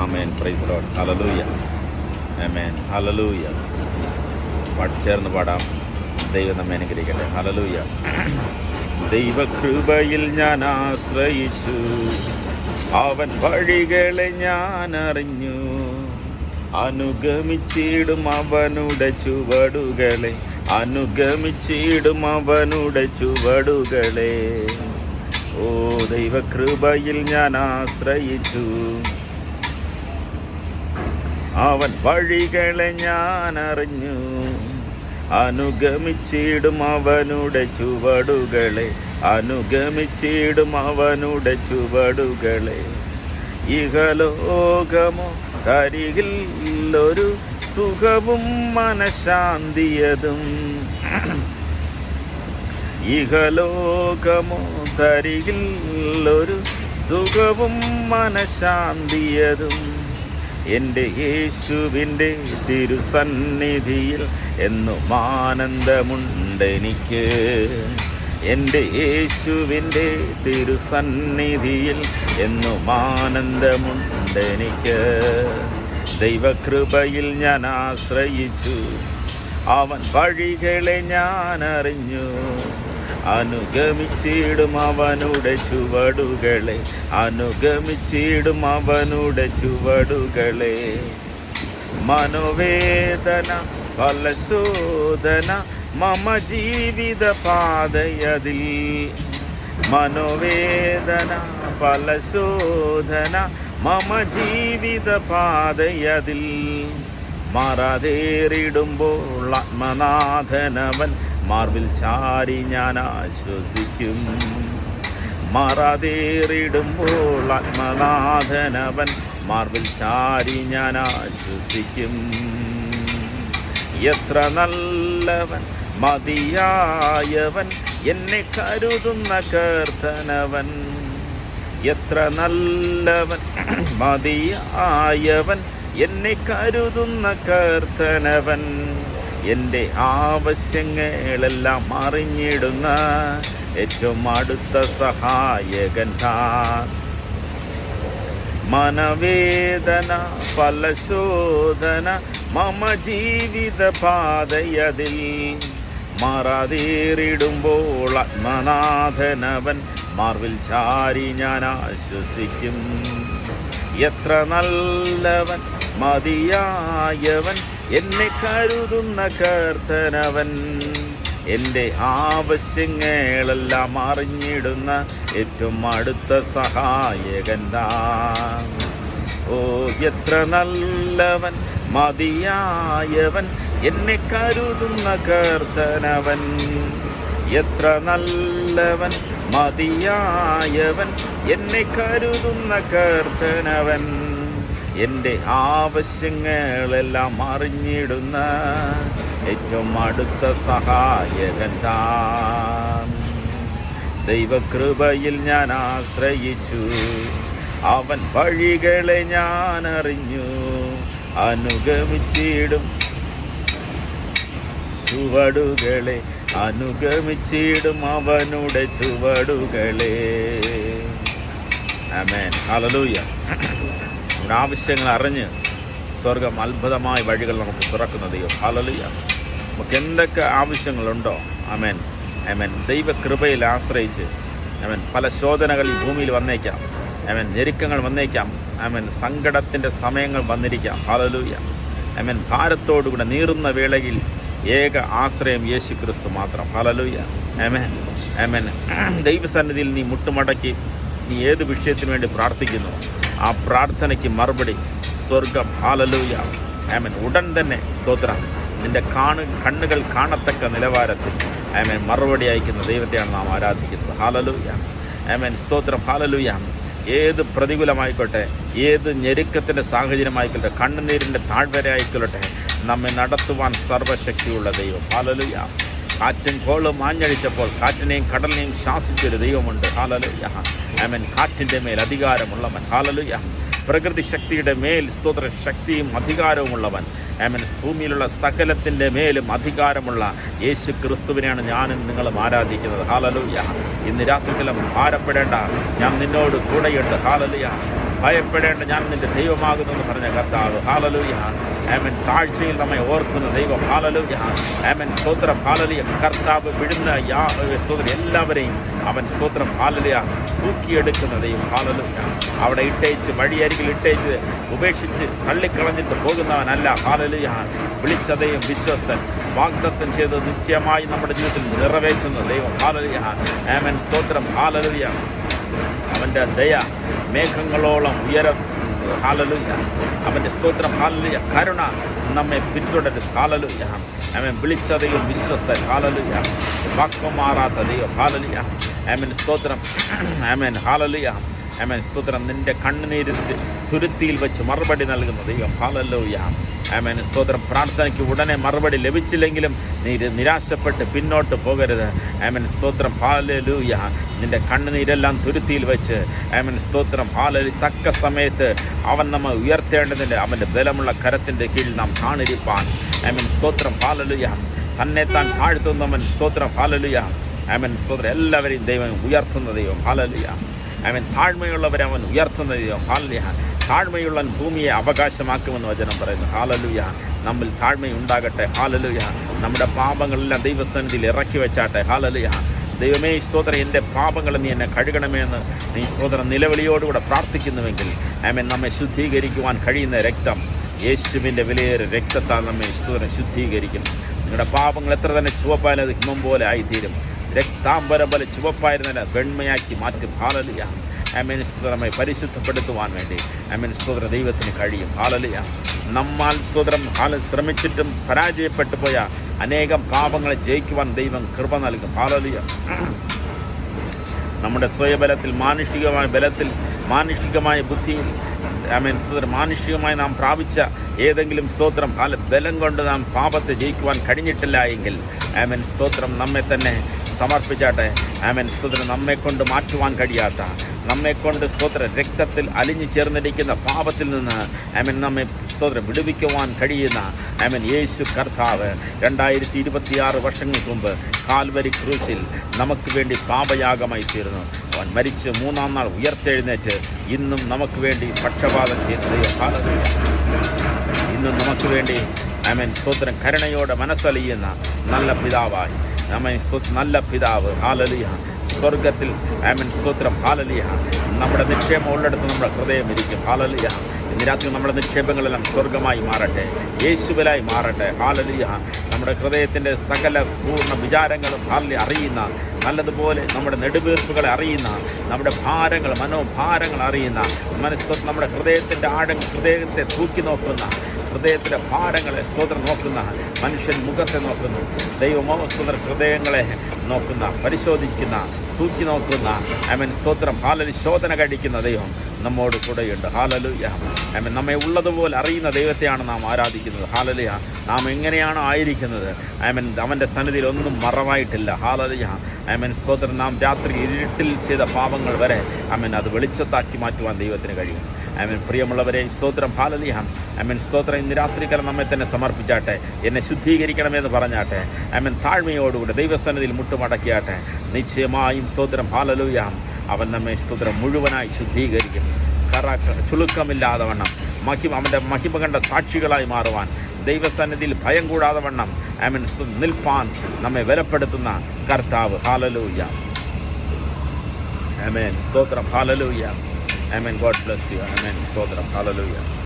ആമേൻ. Praise lord. Hallelujah. Amen. Hallelujah. പാട്ട് ചേർന്ന് പാടാം. ദൈവം നമ്മെ അനുഗ്രഹിക്കട്ടെ. ഹല്ലേലൂയ. ദൈവകൃപയിൽ ഞാൻ ആശ്രയിച്ചു, അവൻ വഴികളെ ഞാൻ അറിഞ്ഞു, അനുഗമിച്ചിടും അവനുടെ ചുവടുകളെ, അനുഗമിച്ചിടും അവനുടെ ചുവടുകളെ. ഓ ദൈവകൃപയിൽ ഞാൻ ആശ്രയിച്ചു, അവൻ വഴികളെ ഞാൻ അറിഞ്ഞു, അനുഗമിച്ചിടും അവനുടെ ചുവടുകളെ, അനുഗമിച്ചിടും അവനുടെ ചുവടുകളെ. ഇഹലോകമോ കരികിൽ ഒരു സുഖവും മനഃശാന്തിയതും, ഇഹലോകമോ കരികിൽ ഒരു സുഖവും മനഃശാന്തിയതും, എൻ്റെ യേശുവിൻ്റെ തിരുസന്നിധിയിൽ എന്നും ആനന്ദമുണ്ടെനിക്ക്. എൻ്റെ യേശുവിൻ്റെ തിരുസന്നിധിയിൽ എന്നും ആനന്ദമുണ്ടെനിക്ക്. ദൈവകൃപയിൽ ഞാൻ ആശ്രയിച്ചു, അവൻ വഴികളെ ഞാൻ അറിഞ്ഞു, അനുഗമിച്ചിടും അവനുടെ ചുവടുകളെ, അനുഗമിച്ചിടും അവനുടെ ചുവടുകളെ. മനോവേദന ഫലശോധന മമ ജീവിത പാതയതിൽ, മനോവേദന ഫലശോധന മമ ജീവിത പാതയതിൽ. മാറാതേറിടുമ്പോൾ ആത്മനാഥനവൻ മാർവിൽ ചാരി ഞാൻ ആശ്വസിക്കും. മാറാതേറിടുമ്പോൾ ആത്മനാഥനവൻ മാർവിൽ ചാരി ഞാൻ ആശ്വസിക്കും. എത്ര നല്ലവൻ മതിയായവൻ എന്നെ കരുതുന്ന കർത്തനവൻ, എത്ര നല്ലവൻ മതിയായവൻ എന്നെ കരുതുന്ന കർത്തനവൻ. എൻ്റെ ആവശ്യങ്ങളെല്ലാം അറിഞ്ഞിടുന്ന ഏറ്റവും അടുത്ത സഹായകൻ താൻ. മനവേദന ഫലശോധന മമ ജീവിത പാതയതിൽ, മാറാതേറിടുമ്പോൾ ആത്മനാഥനവൻ മാർവിൽ ചാരി ഞാൻ ആശ്വസിക്കും. എത്ര നല്ലവൻ മതിയായവൻ എന്നെ കരുതുന്ന കർത്തനവൻ, എൻ്റെ ആവശ്യങ്ങളെല്ലാം അറിഞ്ഞിടുന്ന ഏറ്റവും അടുത്ത സഹായകൻ താൻ. ഓ എത്ര നല്ലവൻ മതിയായവൻ എന്നെ കരുതുന്ന കർത്തനവൻ, എത്ര നല്ലവൻ മതിയായവൻ എന്നെ കരുതുന്ന കർത്തനവൻ. എൻ്റെ ആവശ്യങ്ങളെല്ലാം അറിഞ്ഞിടുന്ന ഏറ്റവും അടുത്ത സഹായകൻ താൻ. ദൈവകൃപയിൽ ഞാൻ ആശ്രയിച്ചു, അവൻ വഴികളെ ഞാൻ അറിഞ്ഞു, അനുഗമിച്ചിടും ചുവടുകളെ, അനുഗമിച്ചിടും അവനുടെ ചുവടുകളെ. ആമേൻ. ഹല്ലേലൂയ. നമ്മുടെ ആവശ്യങ്ങൾ അറിഞ്ഞ് സ്വർഗം അത്ഭുതമായ വഴികൾ നമുക്ക് തുറക്കുന്ന ദൈവം. ഹല്ലേലൂയ. നമുക്ക് എന്തൊക്കെ ആവശ്യങ്ങളുണ്ടോ, ആമേൻ ആമേൻ, ദൈവകൃപയിൽ ആശ്രയിച്ച്, ആമേൻ, പല ശോധനകൾ ഈ ഭൂമിയിൽ വന്നേക്കാം, ആമേൻ, ഞെരുക്കങ്ങൾ വന്നേക്കാം, ആമേൻ, സങ്കടത്തിൻ്റെ സമയങ്ങൾ വന്നിരിക്കാം. ഹല്ലേലൂയ. ആമേൻ. ഭാരത്തോടുകൂടെ നീറുന്ന വേളയിൽ ഏക ആശ്രയം യേശു ക്രിസ്തു മാത്രം. ഹല്ലേലൂയ. ആമേൻ ആമേൻ. ദൈവസന്നിധിയിൽ നീ മുട്ടുമടക്കി നീ ഏത് വിഷയത്തിന് വേണ്ടി പ്രാർത്ഥിക്കുന്നു, ആ പ്രാർത്ഥനയ്ക്ക് മറുപടി സ്വർഗം. ഹല്ലേലൂയ. ആമേൻ. ഉടൻ തന്നെ സ്തോത്രം, നിൻ്റെ കണ്ണുകൾ കാണത്തക്ക നിലവാരത്തിൽ ആമേൻ മറുപടി അയക്കുന്ന ദൈവത്തെയാണ് നാം ആരാധിക്കുന്നത്. ഹല്ലേലൂയ. ആമേൻ. സ്തോത്രം. ഹല്ലേലൂയ. ഏത് പ്രതികൂലമായിക്കോട്ടെ, ഏത് ഞെരുക്കത്തിൻ്റെ സാഹചര്യമായിക്കോട്ടെ, കണ്ണുനീരിൻ്റെ താഴ്വര ആയിക്കൊള്ളട്ടെ, നമ്മെ നടത്തുവാൻ സർവശക്തിയുള്ള ദൈവം. ഹല്ലേലൂയ. കാറ്റും കോളും ആഞ്ഞടിച്ചപ്പോൾ കാറ്റിനെയും കടലിനെയും ശാസിച്ചൊരു ദൈവമുണ്ട്. ഹല്ലേലൂയ. ആമേൻ. കാറ്റിൻ്റെ മേൽ അധികാരമുള്ളവൻ. ഹല്ലേലൂയ. പ്രകൃതി ശക്തിയുടെ മേൽ സ്തോത്ര ശക്തിയും അധികാരവുമുള്ളവൻ. ആമേൻ. ഭൂമിയിലുള്ള സകലത്തിൻ്റെ മേലും അധികാരമുള്ള യേശു ക്രിസ്തുവിനെയാണ് ഞാനും നിങ്ങളും ആരാധിക്കുന്നത്. ഹല്ലേലൂയ. ഇന്ന് രാത്രികാലം ഭാരപ്പെടേണ്ട, ഞാൻ നിന്നോട് കൂടെയുണ്ട്. ഹല്ലേലൂയ. ഭയപ്പെടേണ്ട, ഞാൻ നിൻ്റെ ദൈവമാകുന്നു എന്ന് പറഞ്ഞ കർത്താവ്. ഹല്ലേലൂയ. ആമേൻ. താഴ്ചയിൽ നമ്മെ ഓർക്കുന്ന ദൈവം. ഹല്ലേലൂയ. ആമേൻ. സ്തോത്രം. ഹല്ലേലൂയ. കർത്താവ് വിടുന്ന സ്തോത്രം എല്ലാവരെയും അവൻ സ്തോത്രം ഹല്ലേലൂയ തൂക്കിയെടുക്കുന്ന ദൈവം. ഹല്ലേലൂയ. അവിടെ ഇട്ടേച്ച്, വഴിയരികിൽ ഇട്ടേച്ച് ഉപേക്ഷിച്ച് തള്ളിക്കളഞ്ഞിട്ട് പോകുന്നവനല്ല. ഹല്ലേലൂയ. വിളിച്ചതയും വിശ്വസ്തൻ, വാഗ്ദത്തം ചെയ്ത് നിത്യമായി നമ്മുടെ ജീവിതത്തിൽ നിറവേറ്റുന്ന ദൈവം. ഹല്ലേലൂയ. ആമേൻ. സ്തോത്രം. ഹല്ലേലൂയ. അവൻ്റെ ദയ മേഘങ്ങളോളം ഉയരം. ഹല്ലേലൂയ. അവൻ്റെ സ്തോത്രം. ഹല്ലേലൂയ. കരുണ നമ്മെ പിന്തുടരും. ഹല്ലേലൂയ. ആമേൻ. വിളിച്ചതയും വിശ്വസ്തൻ. ഹല്ലേലൂയ. വാക്ക് മാറാത്ത ദൈവം. ഹല്ലേലൂയ. ആമേൻ. സ്തോത്രം. ആമേൻ. ഹല്ലേലൂയ. ആമേൻ. സ്തോത്രം. നിൻ്റെ കണ്ണുനീരിൽ തുരുത്തിയിൽ വെച്ച് മറുപടി നൽകുന്ന ദൈവം. ഹല്ലേലൂയ. ആമേൻ. സ്തോത്രം. പ്രാർത്ഥനയ്ക്ക് ഉടനെ മറുപടി ലഭിച്ചില്ലെങ്കിലും നീ നിരാശപ്പെട്ട് പിന്നോട്ട് പോകരുത്. ആമേൻ. സ്തോത്രം. ഹല്ലേലൂയ. നിൻ്റെ കണ്ണുനീരെല്ലാം തുരുത്തിയിൽ വെച്ച് ആമേൻ. സ്തോത്രം. ഹല്ലേലൂയ. തക്ക സമയത്ത് അവൻ നമ്മെ ഉയർത്തേണ്ടതിൻ്റെ അവൻ്റെ ബലമുള്ള കരത്തിൻ്റെ കീഴിൽ നാം കാണിരിപ്പാൻ. ആമേൻ. സ്തോത്രം. ഹല്ലേലൂയ. തന്നെ താൻ താഴ്ത്തുന്നവൻ. സ്തോത്രം. ഹല്ലേലൂയ. ആമേൻ. സ്തോത്രം. എല്ലാവരെയും ദൈവം ഉയർത്തുന്ന ദൈവം. ഹല്ലേലൂയ. ആമേൻ. താഴ്മയുള്ളവരെ അവൻ ഉയർത്തുന്ന ദൈവം. ഹല്ലേലൂയ. താഴ്മയുള്ളവൻ ഭൂമിയെ അവകാശമാക്കുമെന്ന് വചനം പറയുന്നു. ഹല്ലേലൂയ. നമ്മിൽ താഴ്മയുണ്ടാകട്ടെ. ഹല്ലേലൂയ. നമ്മുടെ പാപങ്ങളെല്ലാം ദൈവസന്നിധിയിൽ ഇറക്കി വെച്ചാട്ടെ. ഹല്ലേലൂയ. ദൈവമേ സ്തോത്രം, എൻ്റെ പാപങ്ങൾ നീ എന്നെ കഴുകണമെന്ന് നീ സ്തോത്രം നിലവിളിയോടുകൂടെ പ്രാർത്ഥിക്കുന്നുവെങ്കിൽ ആമേൻ, നമ്മെ ശുദ്ധീകരിക്കുവാൻ കഴിയുന്ന രക്തം, യേശുവിൻ്റെ വിലയേറിയ രക്തത്താൽ നമ്മെ സ്തോത്രം ശുദ്ധീകരിക്കും. നിങ്ങളുടെ പാപങ്ങൾ എത്ര തന്നെ ചുവപ്പായാലും അത് ഹിമം പോലെ ആയിത്തീരും. രക്താംബരം പോലെ ചുവപ്പായിരുന്നതിനെ വെണ്മയാക്കി മാറ്റും. ഹല്ലേലൂയ. ആമേൻ. സ്തോത്രമേ പരിശുദ്ധപ്പെടുത്തുവാൻ വേണ്ടി ആമേൻ സ്തോത്ര ദൈവത്തിന് കഴിയും. ഹല്ലേലൂയ. നമ്മാൽ സ്തോത്രം ശ്രമിച്ചിട്ടും പരാജയപ്പെട്ടു പോയ അനേകം പാപങ്ങളെ ജയിക്കുവാൻ ദൈവം കൃപ നൽകും. ഹല്ലേലൂയ. നമ്മുടെ സ്വയബലത്തിൽ, മാനുഷികമായ ബലത്തിൽ, മാനുഷികമായ ബുദ്ധിയിൽ ആമേൻ സ്തോത്രം മാനുഷികമായി നാം പ്രാപിച്ച ഏതെങ്കിലും സ്തോത്രം ബലം കൊണ്ട് നാം പാപത്തെ ജയിക്കുവാൻ കഴിഞ്ഞിട്ടില്ല എങ്കിൽ ആമേൻ സ്തോത്രം നമ്മെ തന്നെ സമർപ്പിച്ചാട്ടെ. ആമേൻ സ്തോത്രം നമ്മെക്കൊണ്ട് മാറ്റുവാൻ കഴിയാത്ത, നമ്മെക്കൊണ്ട് സ്തോത്രം രക്തത്തിൽ അലിഞ്ഞു ചേർന്നിരിക്കുന്ന പാപത്തിൽ നിന്ന് ആമേൻ നമ്മെ സ്തോത്രം വിടുവിക്കുവാൻ കഴിയുന്ന ആമേൻ യേശു കർത്താവ് 2026 വർഷങ്ങൾക്ക് മുമ്പ് കാൽവരി ക്രൂശിൽ നമുക്ക് വേണ്ടി പാപയാഗമായി തീർന്നു. അവൻ മരിച്ച് 3-ാം നാൾ ഉയർത്തെഴുന്നേറ്റ് ഇന്നും നമുക്ക് വേണ്ടി പക്ഷപാതം ചെയ്യുന്നത്. ഹല്ലേലൂയ. ഇന്നും നമുക്ക് വേണ്ടി ആമേൻ സ്തോത്രം കരുണയോടെ മനസ്സലിയുന്ന നല്ല പിതാവായി ആമേൻ സ്തോത്രം നല്ല പിതാവ്. ഹല്ലേലൂയ. സ്വർഗത്തിൽ ആമേൻ സ്തോത്രം. ഹല്ലേലൂയ. നമ്മുടെ നിക്ഷേപം ഉള്ളിടത്ത് നമ്മുടെ ഹൃദയം ഇരിക്കും. ഹല്ലേലൂയ. ഇന്ന് രാത്രി നമ്മുടെ നിക്ഷേപങ്ങളെല്ലാം സ്വർഗമായി മാറട്ടെ, യേശുവിലായി മാറട്ടെ. ഹല്ലേലൂയ. നമ്മുടെ ഹൃദയത്തിൻ്റെ സകല പൂർണ്ണ വിചാരങ്ങളും ഹല്ലേലൂയ അറിയുന്ന, നല്ലതുപോലെ നമ്മുടെ നെടുവീർപ്പുകളെ അറിയുന്ന, നമ്മുടെ ഭാരങ്ങൾ, മനോഭാരങ്ങൾ അറിയുന്ന, മനസ്തോത്രം നമ്മുടെ ഹൃദയത്തിൻ്റെ ആഴങ്ങൾ, ഹൃദയത്തെ തൂക്കി നോക്കുന്ന, ഹൃദയത്തിലെ ഭാരങ്ങളെ സ്തോത്രം നോക്കുന്ന, മനുഷ്യൻ മുഖത്തെ നോക്കുന്നു, ദൈവമോ സ്തോത്ര ഹൃദയങ്ങളെ നോക്കുന്ന, പരിശോധിക്കുന്ന, തൂക്കി നോക്കുന്ന ആമേൻ സ്തോത്രം ഹല്ലേലൂയ ശോധന കഴിക്കുന്ന ദൈവം നമ്മോട് കൂടെയുണ്ട്. ഹല്ലേലൂയ. ആമേൻ നമ്മെ ഉള്ളതുപോലെ അറിയുന്ന ദൈവത്തെയാണ് നാം ആരാധിക്കുന്നത്. ഹല്ലേലൂയ. നാം എങ്ങനെയാണോ ആയിരിക്കുന്നത് ആമേൻ അവൻ്റെ സന്നിധിയിൽ ഒന്നും മറവായിട്ടില്ല. ഹല്ലേലൂയ. ആമേൻ സ്തോത്രം നാം രാത്രി ഇരുട്ടിൽ ചെയ്ത പാപങ്ങൾ വരെ ആമേൻ അത് വെളിച്ചത്താക്കി മാറ്റുവാൻ ദൈവത്തിന് കഴിയും. ആമേൻ പ്രിയമുള്ളവരെ സ്തോത്രം. ഹല്ലേലൂയ. ആമേൻ സ്തോത്രം ഇന്ന് രാത്രികാലം നമ്മെ തന്നെ സമർപ്പിച്ചാട്ടെ, എന്നെ ശുദ്ധീകരിക്കണമെന്ന് പറഞ്ഞാട്ടെ. ആമേൻ താഴ്മയോടുകൂടി ദൈവസന്നിധിയിൽ മുട്ടുമടക്കിയാട്ടെ. നിശ്ചയമായും സ്തോത്രം. ഹല്ലേലൂയ. അവൻ നമ്മെ സ്തോത്രം മുഴുവനായി ശുദ്ധീകരിക്കും. ചുളുക്കമില്ലാതെ വണ്ണം അവൻ്റെ മഹിമ കണ്ട സാക്ഷികളായി മാറുവാൻ, ദൈവസന്നിധിയിൽ ഭയം കൂടാതെ വണ്ണം ആമേൻ നിൽപ്പാൻ നമ്മെ ബലപ്പെടുത്തുന്ന കർത്താവ്. ഹല്ലേലൂയ. ആമേൻ സ്തോത്രം. Hallelujah. Amen. God bless you. Amen സ്തോത്രം. ഹല്ലേലൂയ.